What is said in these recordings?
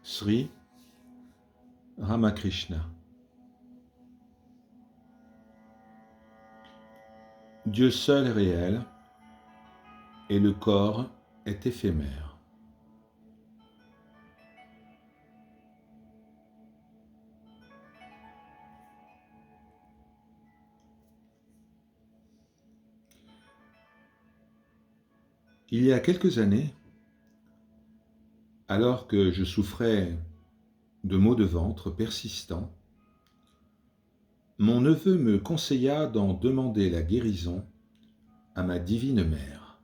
Sri Ramakrishna. Dieu seul est réel et le corps est éphémère. Il y a quelques années, alors que je souffrais de maux de ventre persistants, mon neveu me conseilla d'en demander la guérison à ma divine mère.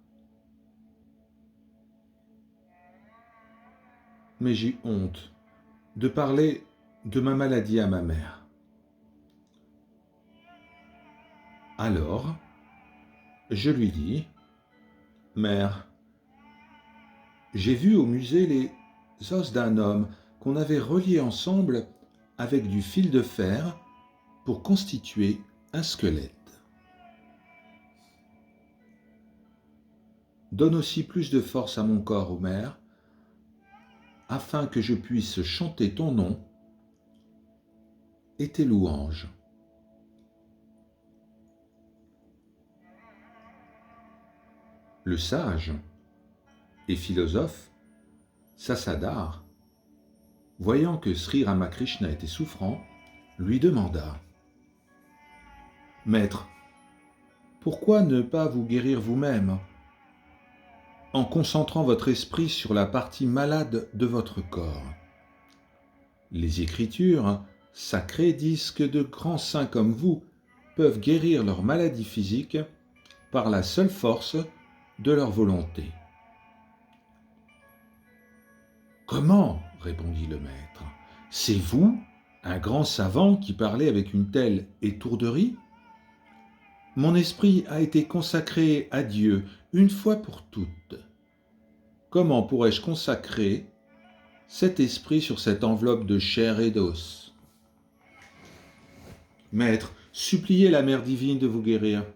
Mais j'ai honte de parler de ma maladie à ma mère. Alors, je lui dis, « Mère, j'ai vu au musée les os d'un homme qu'on avait reliés ensemble avec du fil de fer pour constituer un squelette. Donne aussi plus de force à mon corps, ô Mère, afin que je puisse chanter ton nom et tes louanges. » Le sage et philosophe Sasadhar, voyant que Sri Ramakrishna était souffrant, lui demanda, « Maître, pourquoi ne pas vous guérir vous-même en concentrant votre esprit sur la partie malade de votre corps? Les Écritures sacrées disent que de grands saints comme vous peuvent guérir leur maladie physique par la seule force de leur volonté. » « Comment ?» répondit le maître. « C'est vous, un grand savant, qui parlez avec une telle étourderie ? Mon esprit a été consacré à Dieu une fois pour toutes. Comment pourrais-je consacrer cet esprit sur cette enveloppe de chair et d'os ? Maître, suppliez la Mère divine de vous guérir.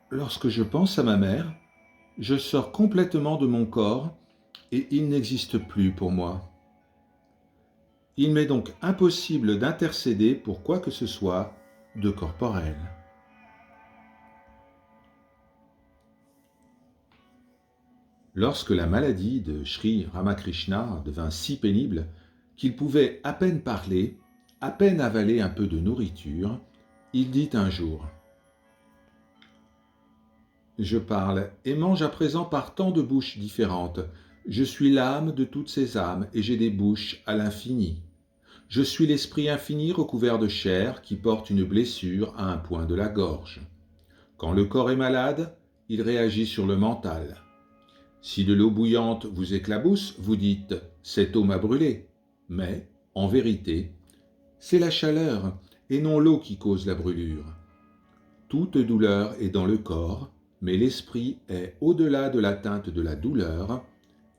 Lorsque je pense à ma mère, je sors complètement de mon corps et il n'existe plus pour moi. Il m'est donc impossible d'intercéder pour quoi que ce soit de corporel. » Lorsque la maladie de Sri Ramakrishna devint si pénible qu'il pouvait à peine parler, à peine avaler un peu de nourriture, il dit un jour, « Je parle et mange à présent par tant de bouches différentes. Je suis l'âme de toutes ces âmes et j'ai des bouches à l'infini. Je suis l'esprit infini recouvert de chair qui porte une blessure à un point de la gorge. Quand le corps est malade, il réagit sur le mental. Si de l'eau bouillante vous éclabousse, vous dites « cette eau m'a brûlé ». Mais, en vérité, c'est la chaleur et non l'eau qui cause la brûlure. Toute douleur est dans le corps, mais l'esprit est au-delà de l'atteinte de la douleur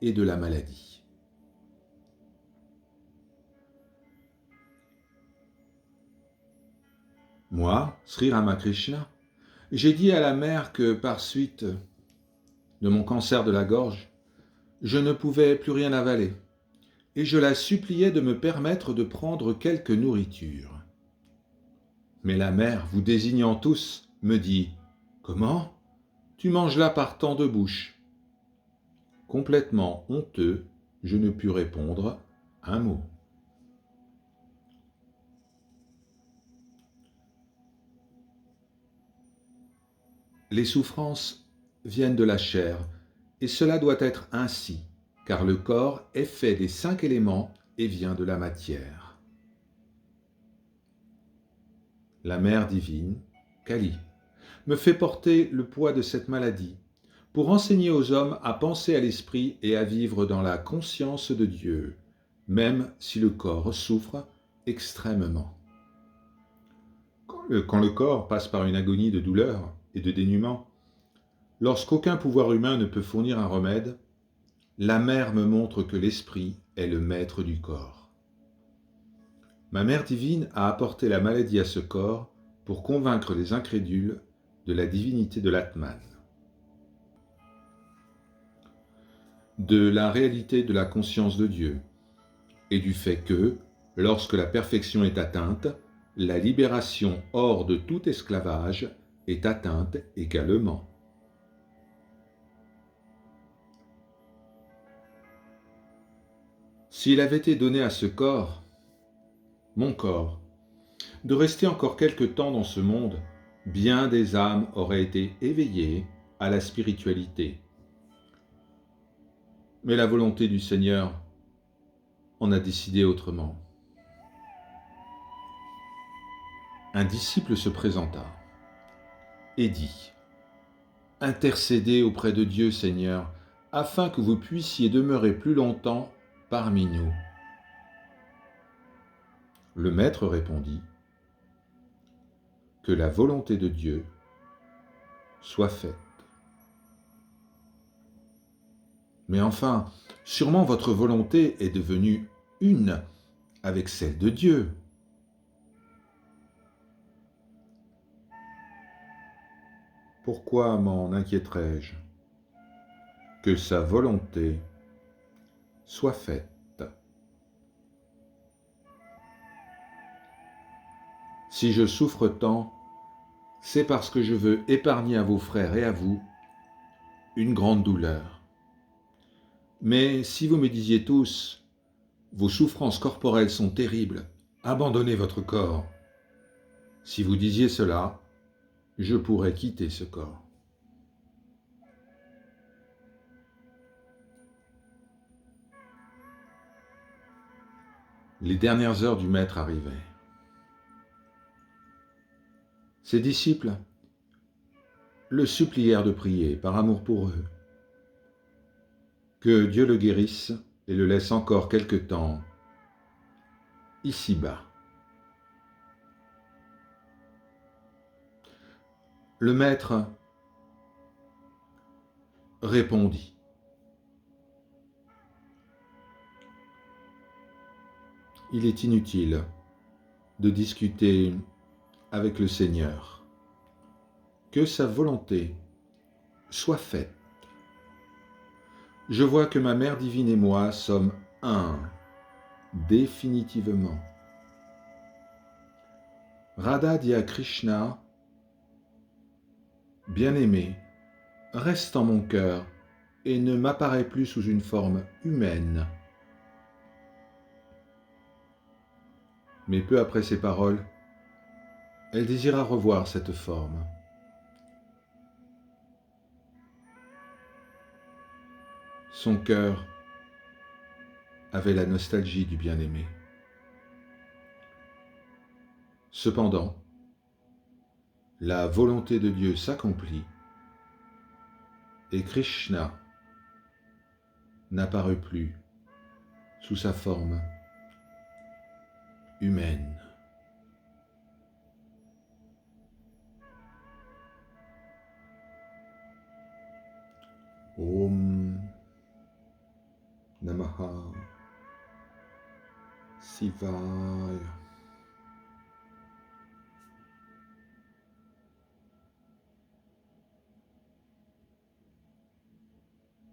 et de la maladie. Moi, Sri Ramakrishna, j'ai dit à la mère que par suite de mon cancer de la gorge, je ne pouvais plus rien avaler, et je la suppliais de me permettre de prendre quelque nourriture. Mais la mère, vous désignant tous, me dit « Comment ? Tu manges là par tant de bouches ?» Complètement honteux, je ne pus répondre un mot. Les souffrances viennent de la chair, et cela doit être ainsi, car le corps est fait des 5 éléments et vient de la matière. La Mère divine, Kali, me fait porter le poids de cette maladie, pour enseigner aux hommes à penser à l'esprit et à vivre dans la conscience de Dieu, même si le corps souffre extrêmement. Quand le corps passe par une agonie de douleur et de dénuement, lorsqu'aucun pouvoir humain ne peut fournir un remède, la mère me montre que l'esprit est le maître du corps. Ma mère divine a apporté la maladie à ce corps pour convaincre les incrédules de la divinité de l'Atman. de la réalité de la conscience de Dieu et du fait que, lorsque la perfection est atteinte, la libération hors de tout esclavage est atteinte également. S'il avait été donné à ce corps, mon corps, de rester encore quelque temps dans ce monde, bien des âmes auraient été éveillées à la spiritualité. Mais la volonté du Seigneur en a décidé autrement. Un disciple se présenta et dit : « Intercédez auprès de Dieu, Seigneur, afin que vous puissiez demeurer plus longtemps parmi nous. » Le Maître répondit : « Que la volonté de Dieu soit faite. » Mais enfin, sûrement votre volonté est devenue une avec celle de Dieu. Pourquoi m'en inquiéterais-je ? Que sa volonté soit faite. Si je souffre tant, c'est parce que je veux épargner à vos frères et à vous une grande douleur. Mais si vous me disiez tous, vos souffrances corporelles sont terribles, abandonnez votre corps. Si vous disiez cela, je pourrais quitter ce corps. Les dernières heures du Maître arrivaient. Ses disciples le supplièrent de prier par amour pour eux, que Dieu le guérisse et le laisse encore quelque temps ici-bas. Le Maître répondit : « Il est inutile de discuter avec le Seigneur. Que sa volonté soit faite. Je vois que ma Mère divine et moi sommes un, définitivement. Radha dit à Krishna : « Bien-aimé, reste en mon cœur et ne m'apparaît plus sous une forme humaine. » Mais peu après ces paroles, elle désira revoir cette forme. Son cœur avait la nostalgie du bien-aimé. Cependant, la volonté de Dieu s'accomplit et Krishna n'apparut plus sous sa forme humaine. Om Namaha Shivaya.